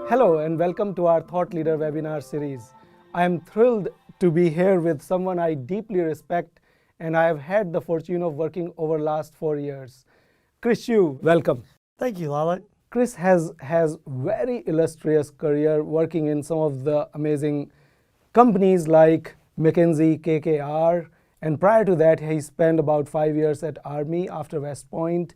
Hello and welcome to our Thought Leader webinar series. I am thrilled to be here with someone I deeply respect and I have had the fortune of working over last 4 years. Chris Yu, welcome. Thank you, Lalit. Chris has very illustrious career working in some of the amazing companies like McKinsey, KKR, and prior to that he spent about 5 years at Army after West Point,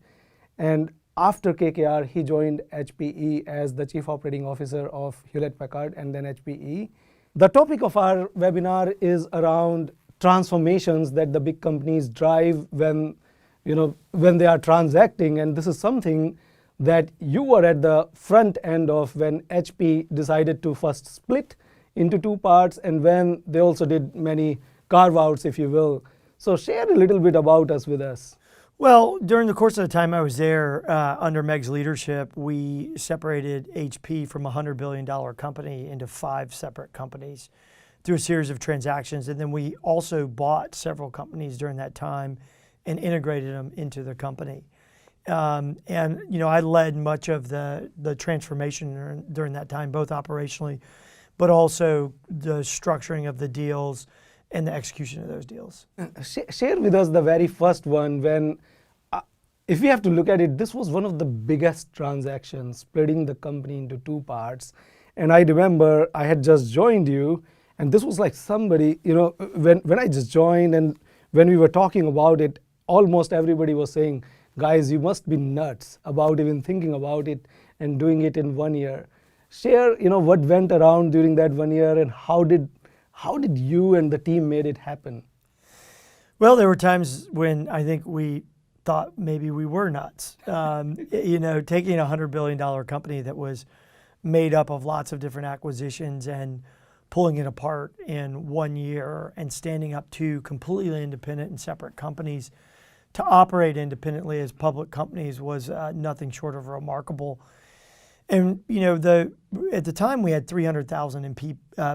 and after KKR, he joined HPE as the Chief Operating Officer of Hewlett-Packard and then HPE. The topic of our webinar is around transformations that the big companies drive when they are transacting, and this is something that you were at the front end of when HP decided to first split into two parts and when they also did many carve-outs, if you will. So share a little bit about us with us. Well, during the course of the time I was there, under Meg's leadership, we separated HP from a $100 billion company into 5 separate companies through a series of transactions. And then we also bought several companies during that time and integrated them into the company. And I led much of the transformation during that time, both operationally, but also the structuring of the deals and the execution of those deals. Share with us the very first one when, if we have to look at it, this was one of the biggest transactions, splitting the company into 2 parts. And I remember I had just joined you, and this was like somebody, when I just joined and when we were talking about it, almost everybody was saying, guys, you must be nuts about even thinking about it and doing it in 1 year. Share, what went around during that 1 year and how did you and the team made it happen? Well, there were times when I think we thought maybe we were nuts. Taking a $100 billion company that was made up of lots of different acquisitions and pulling it apart in 1 year and standing up 2 completely independent and separate companies to operate independently as public companies was nothing short of remarkable. And at the time we had 300,000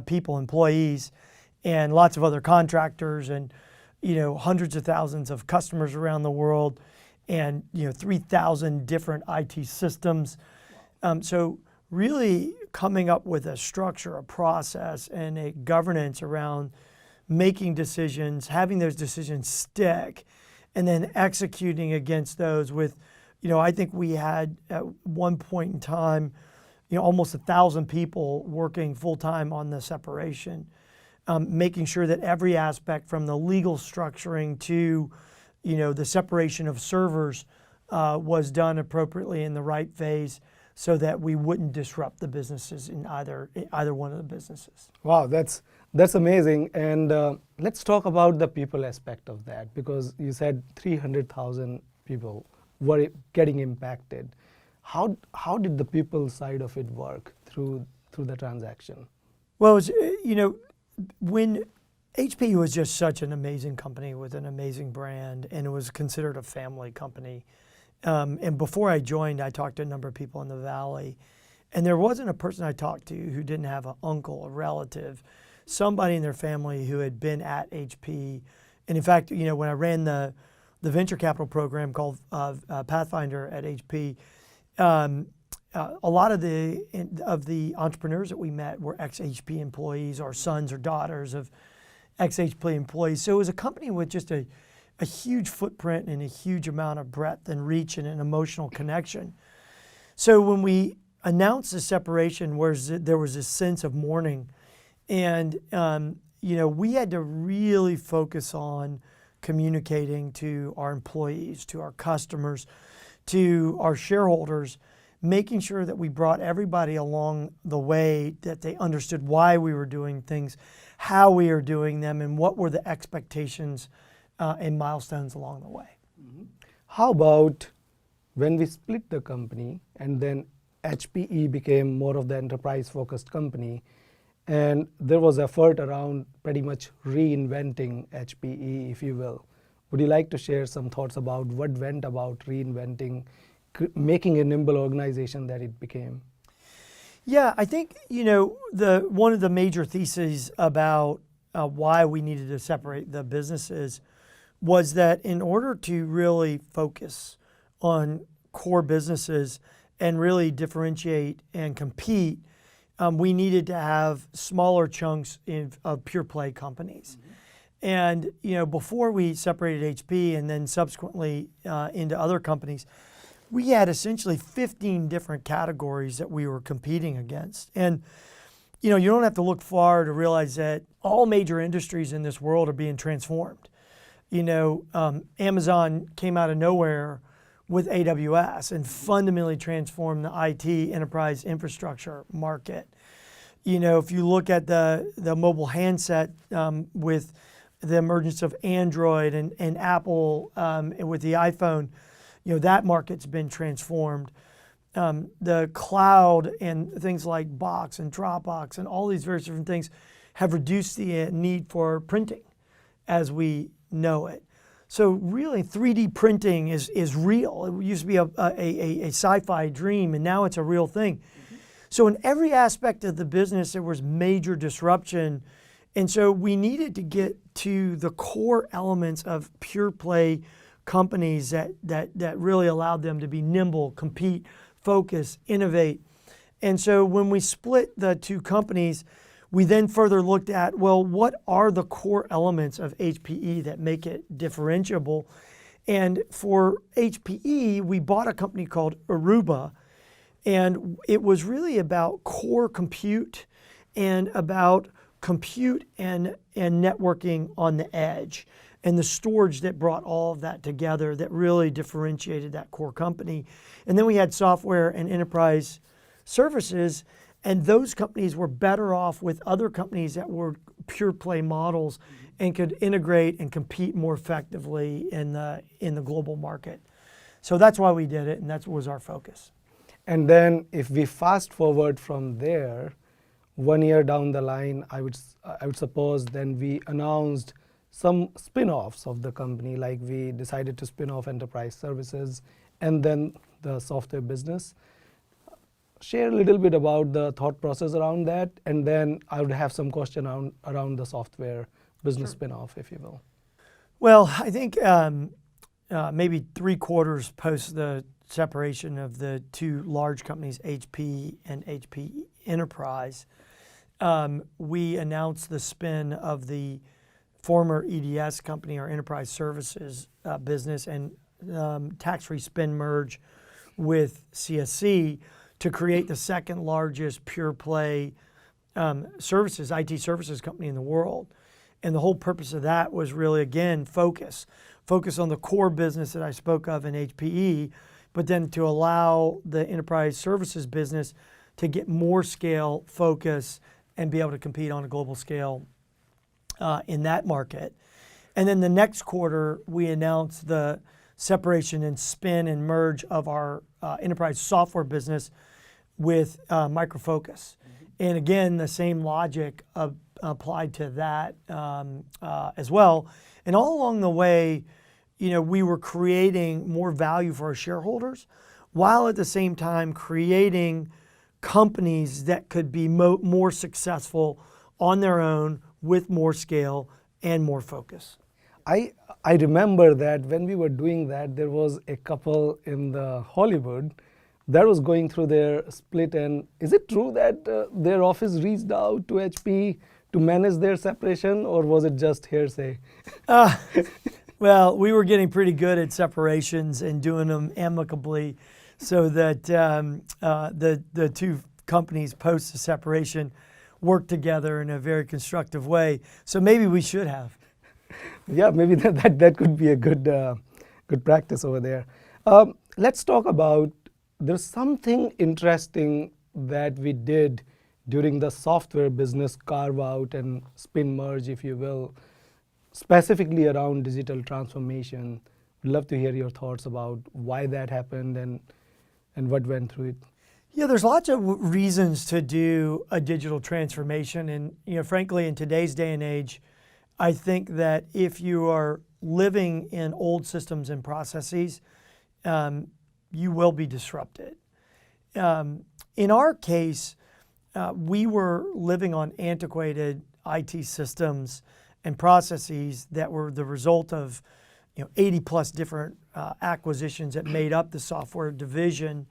people, employees, and lots of other contractors, and hundreds of thousands of customers around the world, and 3,000 different IT systems. So really coming up with a structure, a process, and a governance around making decisions, having those decisions stick, and then executing against those with, I think we had at one point in time, almost 1,000 people working full-time on the separation, making sure that every aspect from the legal structuring to, the separation of servers was done appropriately in the right phase so that we wouldn't disrupt the businesses in either one of the businesses. Wow, that's amazing. And let's talk about the people aspect of that, because you said 300,000 people were getting impacted. How did the people side of it work through the transaction? Well, when HPE was just such an amazing company with an amazing brand, and it was considered a family company. And before I joined, I talked to a number of people in the Valley, and there wasn't a person I talked to who didn't have an uncle, a relative, somebody in their family who had been at HPE. And in fact, when I ran the venture capital program called Pathfinder at HP, a lot of the entrepreneurs that we met were ex-HP employees or sons or daughters of ex-HP employees. So it was a company with just a huge footprint and a huge amount of breadth and reach and an emotional connection. So when we announced the separation, there was this sense of mourning, and we had to really focus on communicating to our employees, to our customers, to our shareholders, making sure that we brought everybody along the way, that they understood why we were doing things, how we are doing them, and what were the expectations and milestones along the way. Mm-hmm. How about when we split the company and then HPE became more of the enterprise-focused company, and there was effort around pretty much reinventing HPE, if you will. Would you like to share some thoughts about what went about reinventing, making a nimble organization that it became? Yeah, I think, one of the major theses about why we needed to separate the businesses was that in order to really focus on core businesses and really differentiate and compete, we needed to have smaller chunks of pure play companies. And before we separated HP and then subsequently into other companies, we had essentially 15 different categories that we were competing against. And you don't have to look far to realize that all major industries in this world are being transformed. Amazon came out of nowhere with AWS and fundamentally transformed the IT enterprise infrastructure market. If you look at the mobile handset with the emergence of Android and Apple with the iPhone, that market's been transformed. The cloud and things like Box and Dropbox and all these various different things have reduced the need for printing as we know it. So really 3D printing is real. It used to be a sci-fi dream, and now it's a real thing. So in every aspect of the business, there was major disruption. And so we needed to get to the core elements of pure play companies that really allowed them to be nimble, compete, focus, innovate. And so when we split the two companies, we then further looked at, well, what are the core elements of HPE that make it differentiable? And for HPE, we bought a company called Aruba, and it was really about core compute and about compute and networking on the edge, and the storage that brought all of that together that really differentiated that core company. And then we had software and enterprise services, and those companies were better off with other companies that were pure play models and could integrate and compete more effectively in the global market. So that's why we did it, and that was our focus. And then if we fast forward from there, 1 year down the line, I would suppose then we announced some spin-offs of the company, like we decided to spin off enterprise services and then the software business. Share a little bit about the thought process around that, and then I would have some question around the software business spin-off, if you will. Well, I think maybe 3 quarters post the separation of the two large companies, HP and HP Enterprise, we announced the spin of the former EDS company, our enterprise services business, and tax-free spin merge with CSC to create the second largest pure play IT services company in the world. And the whole purpose of that was really, again, focus on the core business that I spoke of in HPE, but then to allow the enterprise services business to get more scale, focus, and be able to compete on a global scale in that market. And then the next quarter, we announced the separation and spin and merge of our enterprise software business with Micro Focus. And again, the same logic applied to that as well. And all along the way, we were creating more value for our shareholders, while at the same time creating companies that could be more successful on their own with more scale and more focus. I remember that when we were doing that, there was a couple in the Hollywood that was going through their split. And is it true that their office reached out to HP to manage their separation, or was it just hearsay? Well, we were getting pretty good at separations and doing them amicably, so that the two companies post the separation work together in a very constructive way. So maybe we should have. Yeah, maybe that could be a good practice over there. Let's talk about, there's something interesting that we did during the software business carve out and spin merge, if you will, specifically around digital transformation. We'd love to hear your thoughts about why that happened and what went through it. Yeah, there's lots of reasons to do a digital transformation. And frankly, in today's day and age, I think that if you are living in old systems and processes, you will be disrupted. In our case, we were living on antiquated IT systems and processes that were the result of 80 plus different acquisitions that made up the software division.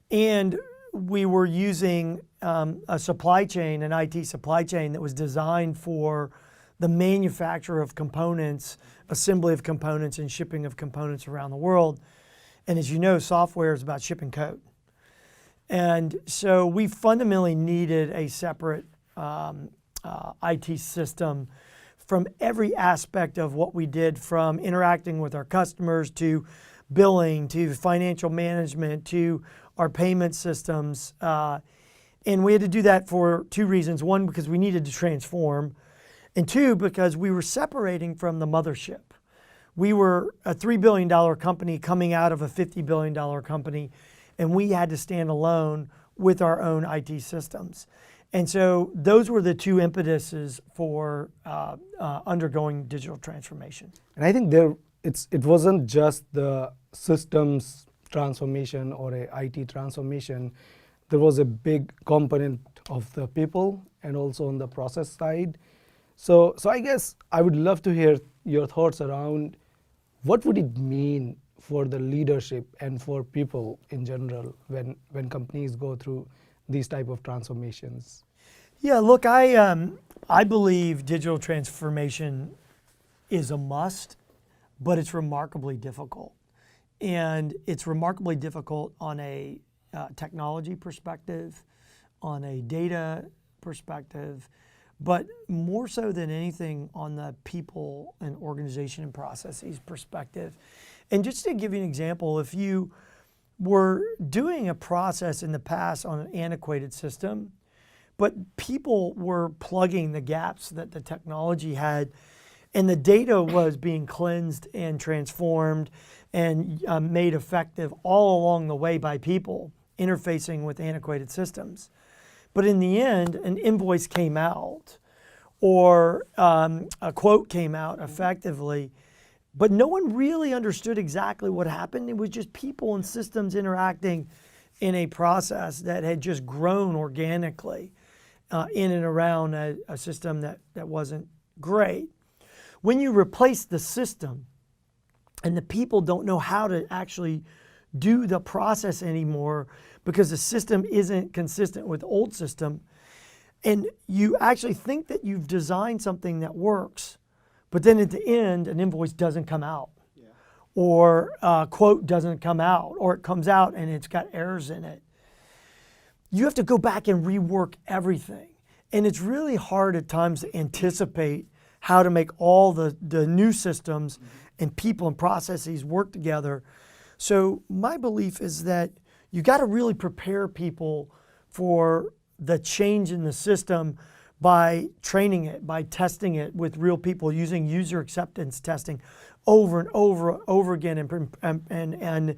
And we were using a supply chain, an IT supply chain that was designed for the manufacture of components, assembly of components, and shipping of components around the world. And as you know, software is about shipping code. And so we fundamentally needed a separate IT system from every aspect of what we did, from interacting with our customers to billing to financial management to our payment systems. And we had to do that for two reasons. One, because we needed to transform, and two, because we were separating from the mothership. We were a $3 billion company coming out of a $50 billion company, and we had to stand alone with our own IT systems. And so those were the two impetuses for undergoing digital transformation. And I think it wasn't just the systems transformation or a IT transformation. There was a big component of the people and also on the process side. So I guess I would love to hear your thoughts around what would it mean for the leadership and for people in general when companies go through these type of transformations? Yeah, look, I believe digital transformation is a must, but it's remarkably difficult. And it's remarkably difficult on a technology perspective, on a data perspective, but more so than anything on the people and organization and processes perspective. And just to give you an example, if you were doing a process in the past on an antiquated system, but people were plugging the gaps that the technology had, and the data was being cleansed and transformed and made effective all along the way by people interfacing with antiquated systems. But in the end, an invoice came out or a quote came out effectively, but no one really understood exactly what happened. It was just people and systems interacting in a process that had just grown organically in and around a system that wasn't great. When you replace the system and the people don't know how to actually do the process anymore because the system isn't consistent with the old system, and you actually think that you've designed something that works, but then at the end an invoice doesn't come out, or a quote doesn't come out, or it comes out and it's got errors in it. You have to go back and rework everything. And it's really hard at times to anticipate how to make all the new systems and people and processes work together. So my belief is that you got to really prepare people for the change in the system by training it, by testing it with real people, using user acceptance testing over and over again, and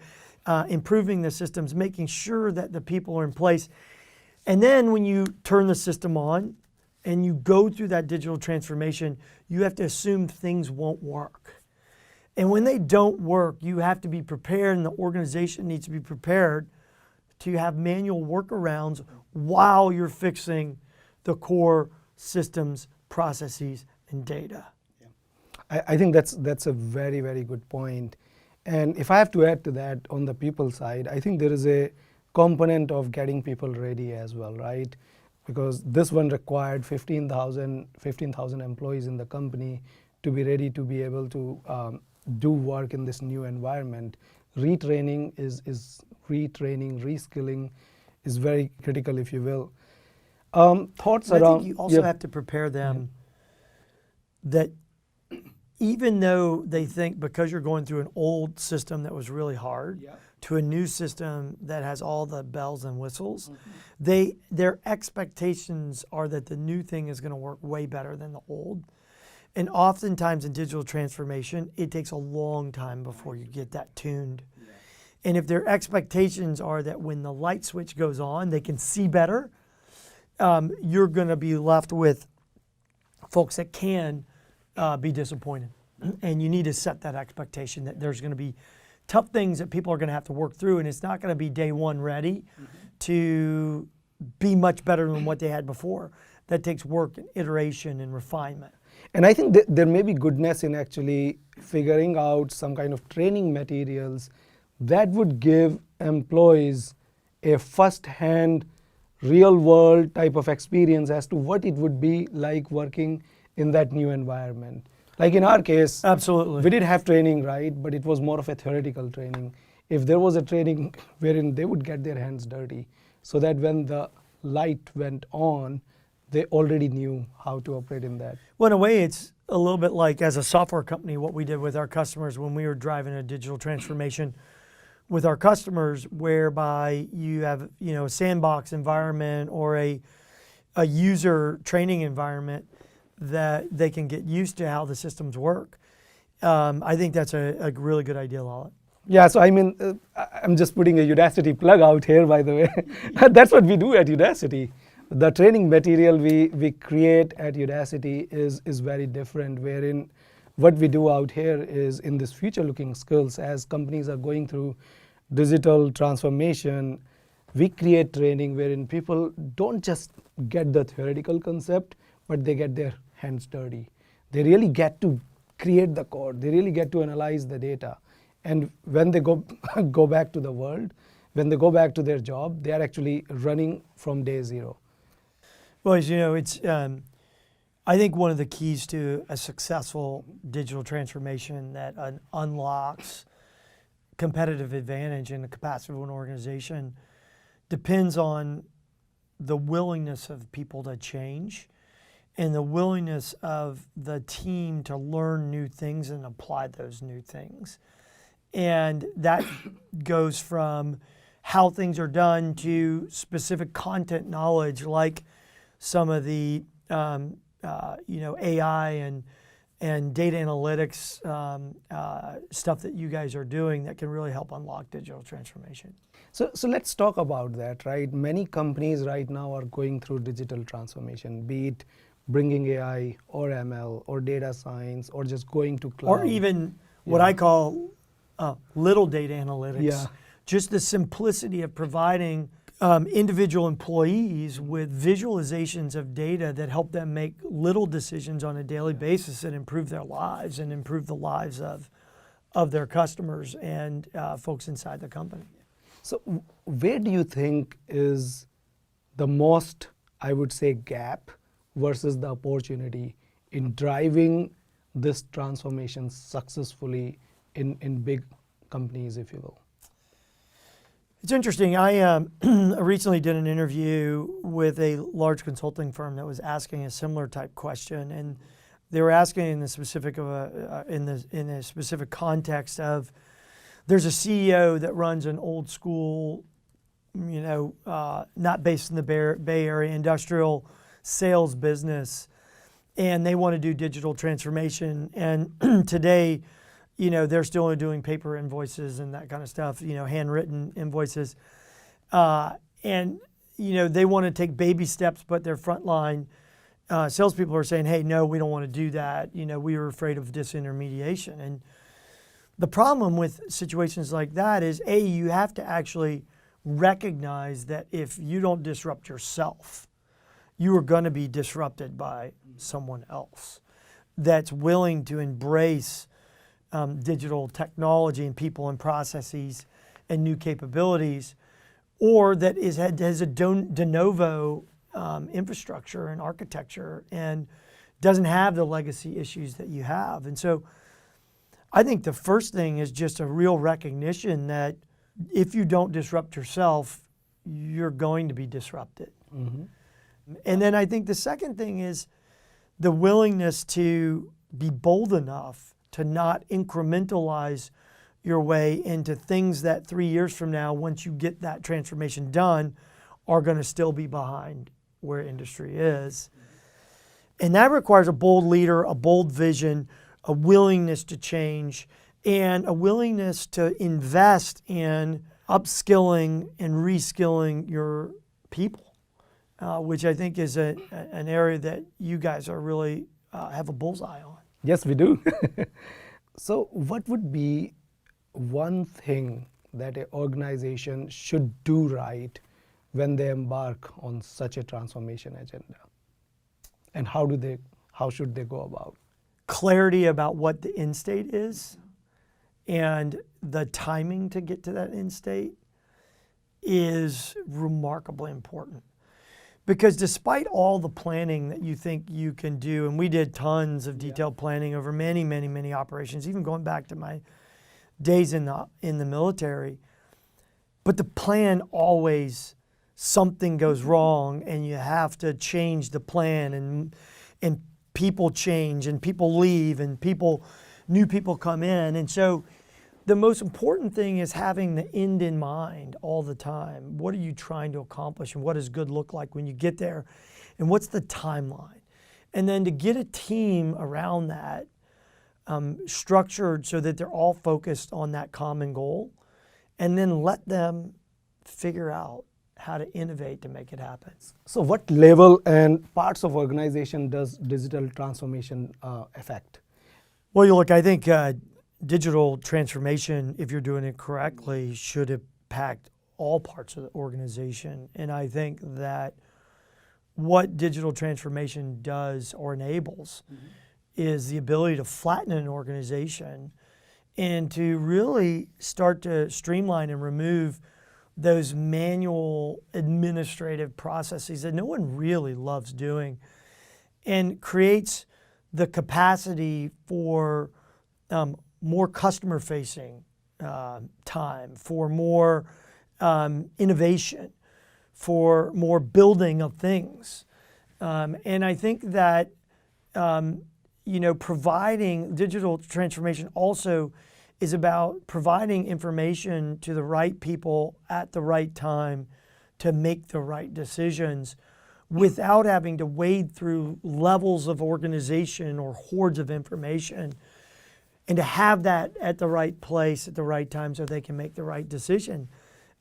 improving the systems, making sure that the people are in place. And then when you turn the system on and you go through that digital transformation, you have to assume things won't work. And when they don't work, you have to be prepared, and the organization needs to be prepared to have manual workarounds while you're fixing the core systems, processes, and data. I think that's a very, very good point. And if I have to add to that on the people side, I think there is a component of getting people ready as well, right? Because this one required 15,000 employees in the company to be ready to be able to do work in this new environment. Retraining is retraining, reskilling is very critical, if you will. Thoughts around. I think you also have to prepare them that even though they think because you're going through an old system that was really hard to a new system that has all the bells and whistles, their expectations are that the new thing is going to work way better than the old. And oftentimes in digital transformation, it takes a long time before you get that tuned. And if their expectations are that when the light switch goes on, they can see better, you're going to be left with folks that can be disappointed. And you need to set that expectation that there's going to be tough things that people are going to have to work through, and it's not going to be day one ready to be much better than what they had before. That takes work and iteration and refinement. And I think there may be goodness in actually figuring out some kind of training materials that would give employees a first-hand, real-world type of experience as to what it would be like working in that new environment. Like in our case, Absolutely. we did have training, right? But it was more of a theoretical training. If there was a training wherein they would get their hands dirty, so that when the light went on, they already knew how to operate in that. Well, in a way, it's a little bit like as a software company, what we did with our customers when we were driving a digital transformation with our customers, whereby you have a sandbox environment or a user training environment that they can get used to how the systems work. I think that's a really good idea, Lalit. Yeah, so I mean, I'm just putting a Udacity plug out here, by the way. That's what we do at Udacity. The training material we create at Udacity is very different, wherein what we do out here is in this future-looking skills, as companies are going through digital transformation, we create training wherein people don't just get the theoretical concept, but they get their hands dirty. They really get to create the code. They really get to analyze the data. And when they go back to the world, when they go back to their job, they are actually running from day zero. Well, as you know, it's I think one of the keys to a successful digital transformation that unlocks competitive advantage in the capacity of an organization depends on the willingness of people to change and the willingness of the team to learn new things and apply those new things. And that goes from how things are done to specific content knowledge, like some of the AI and data analytics stuff that you guys are doing that can really help unlock digital transformation. So let's talk about that, right? Many companies right now are going through digital transformation, be it bringing AI or ML or data science or just going to cloud. Or even what I call little data analytics. Yeah. Just the simplicity of providing individual employees with visualizations of data that help them make little decisions on a daily basis that improve their lives and improve the lives of their customers and folks inside the company. So where do you think is the most, I would say, gap versus the opportunity in driving this transformation successfully in big companies, if you will? It's interesting. I recently did an interview with a large consulting firm that was asking a similar type question, and they were asking in the specific of in a specific context of there's a CEO that runs an old school, not based in the Bay Area, industrial sales business, and they want to do digital transformation. And today, they're still doing paper invoices and that kind of stuff, handwritten invoices. And they want to take baby steps, but their frontline salespeople are saying, hey, no, we don't want to do that. We were afraid of disintermediation. And the problem with situations like that is, A, you have to actually recognize that if you don't disrupt yourself, you are going to be disrupted by someone else that's willing to embrace digital technology and people and processes and new capabilities, or that has a de novo infrastructure and architecture and doesn't have the legacy issues that you have. And so I think the first thing is just a real recognition that if you don't disrupt yourself, you're going to be disrupted. Mm-hmm. And then I think the second thing is the willingness to be bold enough to not incrementalize your way into things that 3 years from now, once you get that transformation done, are going to still be behind where industry is. And that requires a bold leader, a bold vision, a willingness to change, and a willingness to invest in upskilling and reskilling your people, which I think is an area that you guys are really have a bullseye on. Yes, we do. So what would be one thing that an organization should do right when they embark on such a transformation agenda? And how should they go about? Clarity about what the end state is and the timing to get to that end state, is remarkably important. Because despite all the planning that you think you can do, and we did tons of detailed planning over many, many, many operations, even going back to my days in the military, but the plan always, something goes wrong and you have to change the plan, and people change and people leave and new people come in. And so the most important thing is having the end in mind all the time. What are you trying to accomplish, and what does good look like when you get there, and what's the timeline? And then to get a team around that, structured so that they're all focused on that common goal, and then let them figure out how to innovate to make it happen. So what level and parts of organization does digital transformation affect? Well, you look, I think digital transformation, if you're doing it correctly, should impact all parts of the organization. And I think that what digital transformation does or enables is the ability to flatten an organization and to really start to streamline and remove those manual administrative processes that no one really loves doing, and creates the capacity for more customer-facing time, for more innovation, for more building of things. And I think that providing digital transformation also is about providing information to the right people at the right time to make the right decisions without having to wade through levels of organization or hordes of information, and to have that at the right place at the right time so they can make the right decision.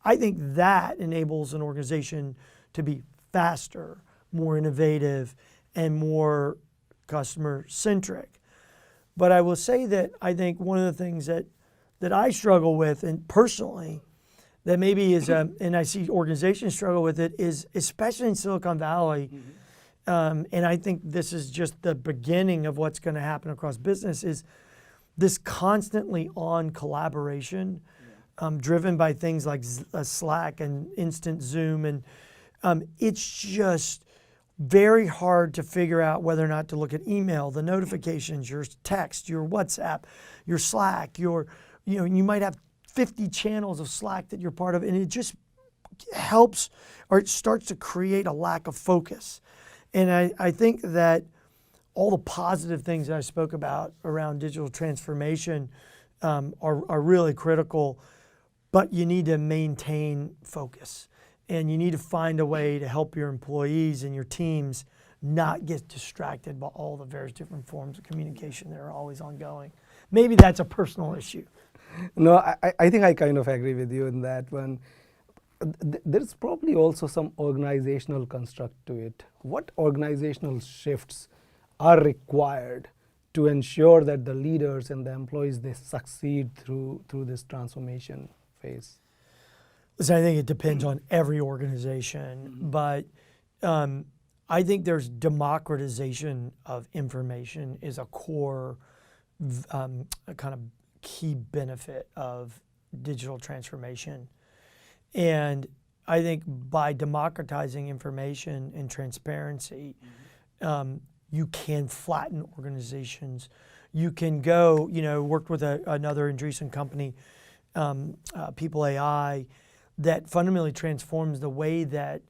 I think that enables an organization to be faster, more innovative, and more customer-centric. But I will say that I think one of the things that I struggle with, and personally, that maybe is, and I see organizations struggle with it, is especially in Silicon Valley, and I think this is just the beginning of what's going to happen across business, is this constantly on collaboration, driven by things like Slack and instant Zoom, and it's just very hard to figure out whether or not to look at email, the notifications, your text, your WhatsApp, your Slack, you might have 50 channels of Slack that you're part of, and it just helps, or it starts to create a lack of focus. And I think that all the positive things that I spoke about around digital transformation are really critical, but you need to maintain focus. And you need to find a way to help your employees and your teams not get distracted by all the various different forms of communication that are always ongoing. Maybe that's a personal issue. No, I think I kind of agree with you in that one. There's probably also some organizational construct to it. What organizational shifts are required to ensure that the leaders and the employees, they succeed through this transformation phase? Listen, I think it depends on every organization, but I think there's democratization of information is a core kind of key benefit of digital transformation. And I think by democratizing information and transparency, you can flatten organizations. You can go, worked with another Andreessen company, People AI, that fundamentally transforms the way that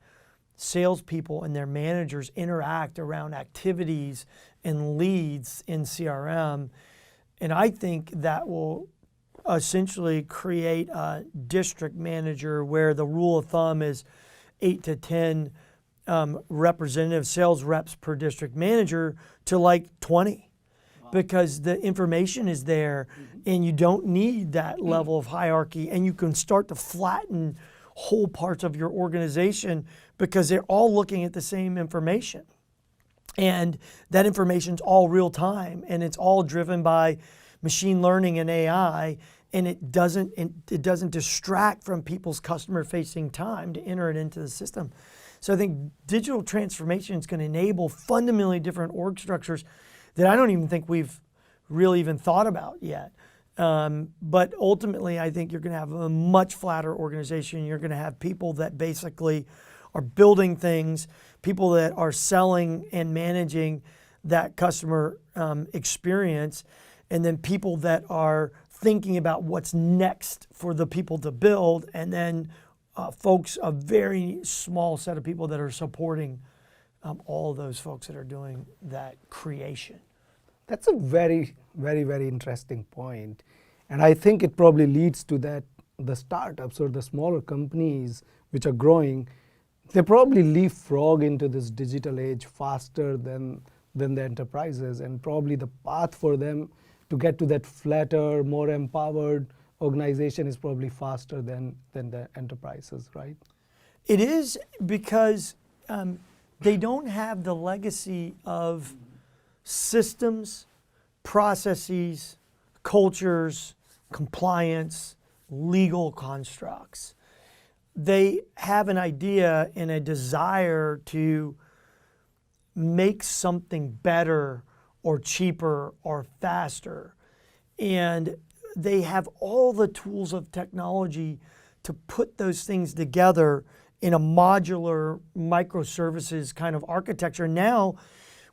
salespeople and their managers interact around activities and leads in CRM. And I think that will essentially create a district manager where the rule of thumb is 8 to 10 representative sales reps per district manager to like 20. Because the information is there, and you don't need that level of hierarchy, and you can start to flatten whole parts of your organization because they're all looking at the same information. And that information's all real time, and it's all driven by machine learning and AI, and it doesn't distract from people's customer-facing time to enter it into the system. So I think digital transformation is going to enable fundamentally different org structures that I don't even think we've really even thought about yet. But ultimately, I think you're going to have a much flatter organization. You're going to have people that basically are building things, people that are selling and managing that customer experience, and then people that are thinking about what's next for the people to build, and then folks, a very small set of people that are supporting all of those folks that are doing that creation. That's a very, very, very interesting point. And I think it probably leads to that the startups or the smaller companies which are growing, they probably leapfrog into this digital age faster than the enterprises. And probably the path for them to get to that flatter, more empowered organization is probably faster than the enterprises, right? It is, because they don't have the legacy of systems, processes, cultures, compliance, legal constructs. They have an idea and a desire to make something better or cheaper or faster. And they have all the tools of technology to put those things together in a modular microservices kind of architecture. Now,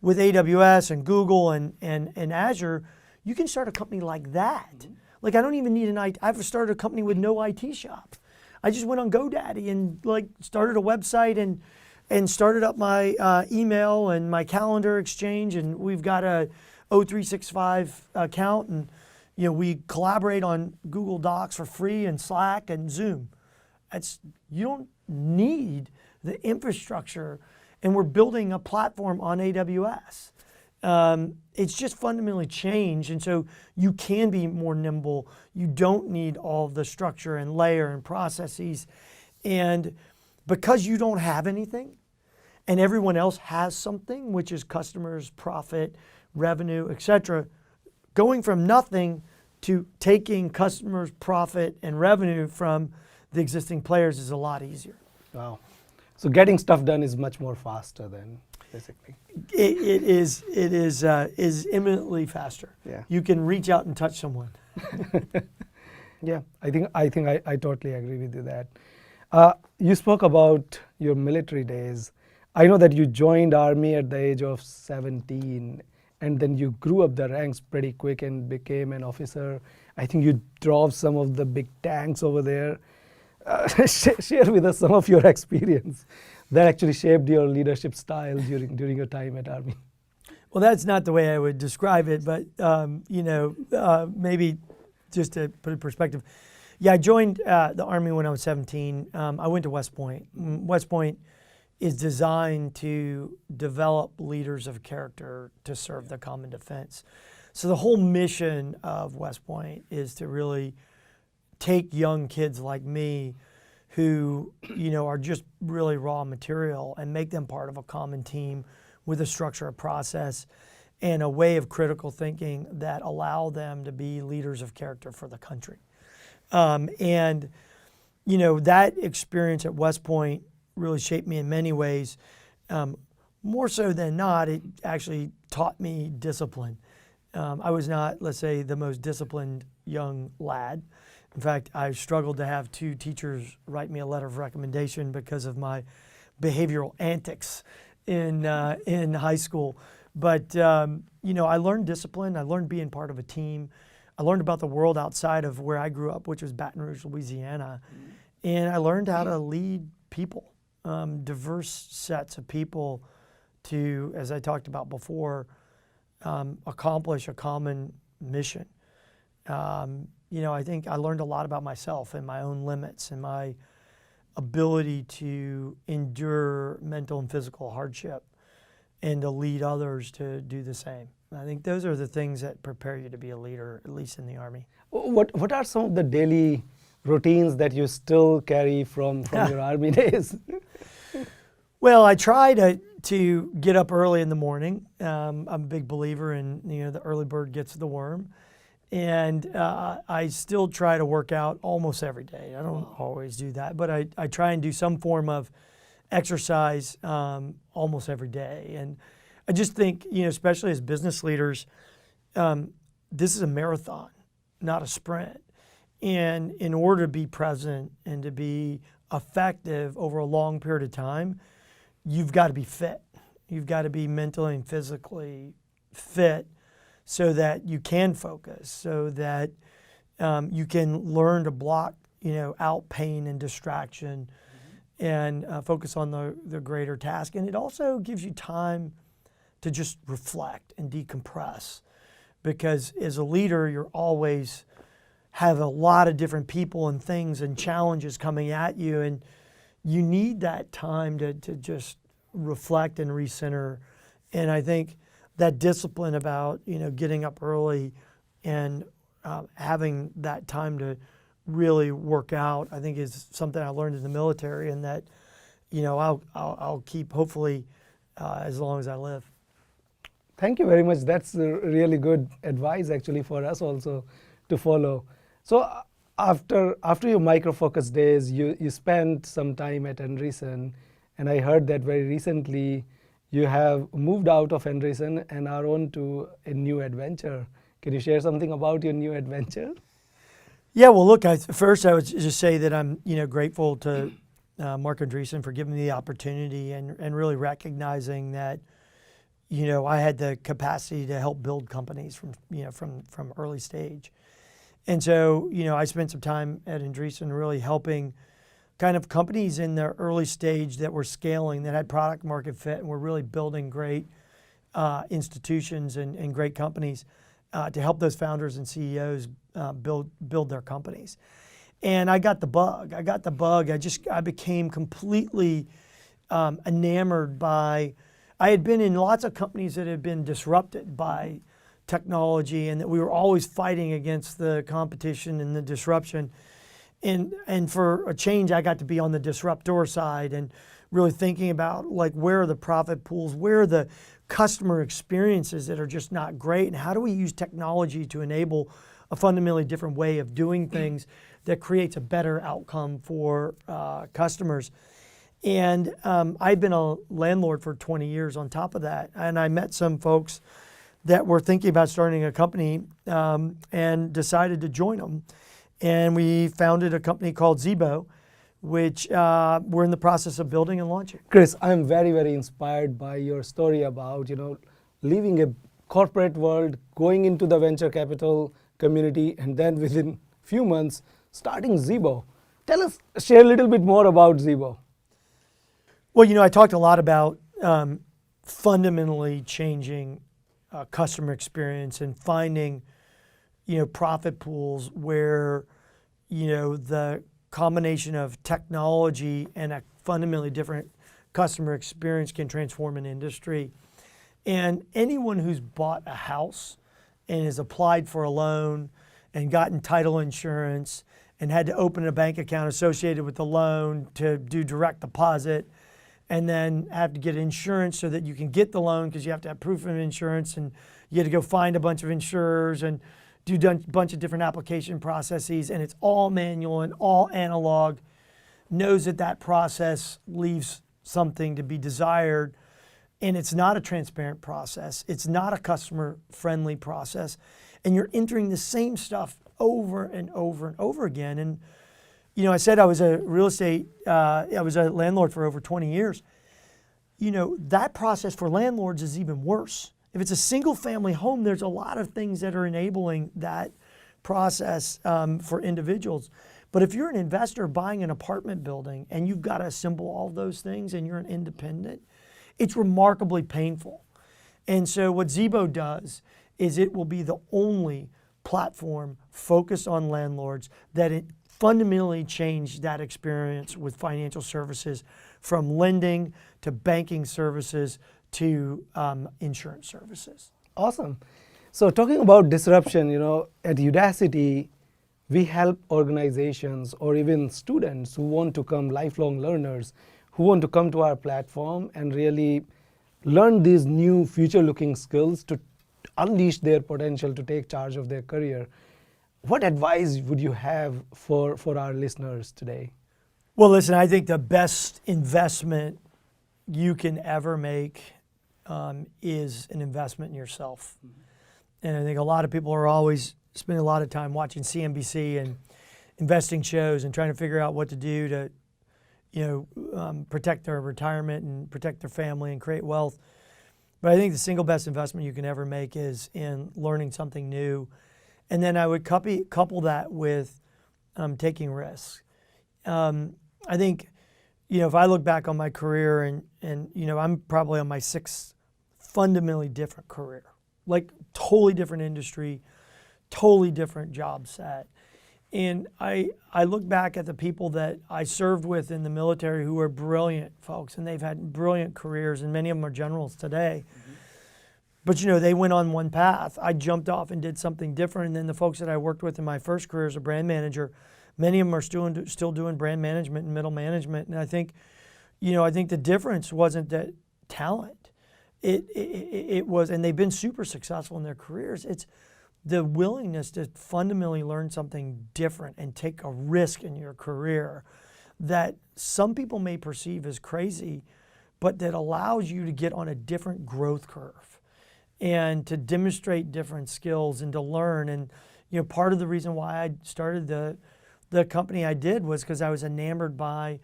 with AWS and Google and Azure, you can start a company like that. Like, I don't even need an IT. I've started a company with no IT shop. I just went on GoDaddy and started a website and started up my email and my calendar exchange, and we've got a O365 account, and we collaborate on Google Docs for free and Slack and Zoom. You don't need the infrastructure, and we're building a platform on AWS. It's just fundamentally changed, and so you can be more nimble. You don't need all the structure and layer and processes. And because you don't have anything and everyone else has something, which is customers, profit, revenue, etc., going from nothing to taking customers, profit, and revenue from the existing players is a lot easier. Wow. So getting stuff done is much more faster then, basically. It is imminently faster. Yeah. You can reach out and touch someone. Yeah, I think I totally agree with you that. You spoke about your military days. I know that you joined Army at the age of 17, and then you grew up the ranks pretty quick and became an officer. I think you drove some of the big tanks over there. Share with us some of your experience that actually shaped your leadership style during your time at Army. Well, that's not the way I would describe it, but maybe just to put it in perspective. Yeah, I joined the Army when I was 17. I went to West Point. West Point is designed to develop leaders of character to serve the common defense. So the whole mission of West Point is to really take young kids like me who are just really raw material and make them part of a common team with a structure, a process, and a way of critical thinking that allow them to be leaders of character for the country. And that experience at West Point really shaped me in many ways. More so than not, it actually taught me discipline. I was not, let's say, the most disciplined young lad. In fact, I struggled to have 2 teachers write me a letter of recommendation because of my behavioral antics in high school. But I learned discipline. I learned being part of a team. I learned about the world outside of where I grew up, which was Baton Rouge, Louisiana. And I learned how to lead people, diverse sets of people to, as I talked about before, accomplish a common mission. I think I learned a lot about myself and my own limits and my ability to endure mental and physical hardship and to lead others to do the same. I think those are the things that prepare you to be a leader, at least in the Army. What are some of the daily routines that you still carry from your Army days? Well, I try to get up early in the morning. I'm a big believer in the early bird gets the worm. And I still try to work out almost every day. I don't always do that, but I try and do some form of exercise almost every day. And I just think, especially as business leaders, this is a marathon, not a sprint. And in order to be present and to be effective over a long period of time, you've got to be fit. You've got to be mentally and physically fit so that you can focus, so that you can learn to block, out pain and distraction, and focus on the greater task. And it also gives you time to just reflect and decompress, because as a leader, you're always have a lot of different people and things and challenges coming at you, and you need that time to just reflect and recenter. And I think that discipline about getting up early and having that time to really work out, I think is something I learned in the military, and that I'll keep hopefully as long as I live. Thank you very much. That's really good advice actually for us also to follow. So after your micro-focus days, you spent some time at Andreessen, and I heard that very recently you have moved out of Andreessen and are on to a new adventure. Can you share something about your new adventure? Yeah, well, look, first I would just say that I'm grateful to Mark Andreessen for giving me the opportunity and really recognizing that I had the capacity to help build companies from early stage. And so, I spent some time at Andreessen really helping kind of companies in their early stage that were scaling, that had product market fit, and were really building great institutions and great companies to help those founders and CEOs build their companies. And I got the bug. I became completely enamored by, I had been in lots of companies that had been disrupted by technology, and that we were always fighting against the competition and the disruption. And for a change, I got to be on the disruptor side and really thinking about where are the profit pools, where are the customer experiences that are just not great, and how do we use technology to enable a fundamentally different way of doing things that creates a better outcome for customers. And I've been a landlord for 20 years on top of that, and I met some folks that were thinking about starting a company and decided to join them. And we founded a company called Zeebo, which we're in the process of building and launching. Chris, I'm very, very inspired by your story about, leaving a corporate world, going into the venture capital community, and then within a few months, starting Zeebo. Share a little bit more about Zeebo. Well, I talked a lot about fundamentally changing customer experience and finding, profit pools where, the combination of technology and a fundamentally different customer experience can transform an industry. And anyone who's bought a house and has applied for a loan and gotten title insurance and had to open a bank account associated with the loan to do direct deposit, and then have to get insurance so that you can get the loan, because you have to have proof of insurance, and you have to go find a bunch of insurers and do a bunch of different application processes, and it's all manual and all analog, knows that process leaves something to be desired, and it's not a transparent process. It's not a customer-friendly process, and you're entering the same stuff over and over and over again. And I said I was a landlord for over 20 years. That process for landlords is even worse. If it's a single family home, there's a lot of things that are enabling that process for individuals. But if you're an investor buying an apartment building and you've got to assemble all those things and you're an independent, it's remarkably painful. And so what Zeebo does is it will be the only platform focused on landlords that it fundamentally changed that experience with financial services, from lending to banking services to insurance services. Awesome. So talking about disruption, at Udacity, we help organizations or even students who want to come lifelong learners, who want to come to our platform and really learn these new future-looking skills to unleash their potential to take charge of their career. What advice would you have for our listeners today? Well, listen, I think the best investment you can ever make is an investment in yourself. Mm-hmm. And I think a lot of people are always spending a lot of time watching CNBC and investing shows and trying to figure out what to do to, protect their retirement and protect their family and create wealth. But I think the single best investment you can ever make is in learning something new. And then I would couple that with taking risks. I think, if I look back on my career and I'm probably on my sixth fundamentally different career, like totally different industry, totally different job set. And I look back at the people that I served with in the military who are brilliant folks, and they've had brilliant careers, and many of them are generals today. Mm-hmm. But they went on one path. I jumped off and did something different. And then the folks that I worked with in my first career as a brand manager, many of them are still doing brand management and middle management. And I think, I think the difference wasn't that talent. It was, and they've been super successful in their careers. It's the willingness to fundamentally learn something different and take a risk in your career that some people may perceive as crazy, but that allows you to get on a different growth curve and to demonstrate different skills and to learn. And part of the reason why I started the company I did was because I was enamored by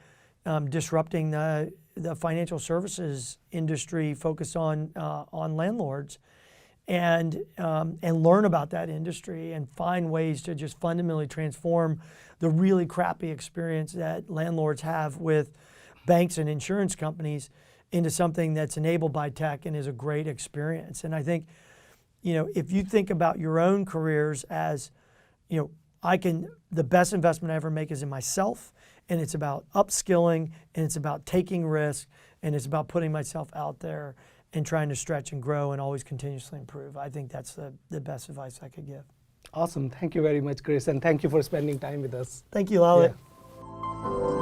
disrupting the financial services industry focused on landlords, and learn about that industry and find ways to just fundamentally transform the really crappy experience that landlords have with banks and insurance companies into something that's enabled by tech and is a great experience. And I think, if you think about your own careers as, the best investment I ever make is in myself, and it's about upskilling, and it's about taking risks, and it's about putting myself out there and trying to stretch and grow and always continuously improve. I think that's the best advice I could give. Awesome. Thank you very much, Chris, and thank you for spending time with us. Thank you, Lalit. Yeah.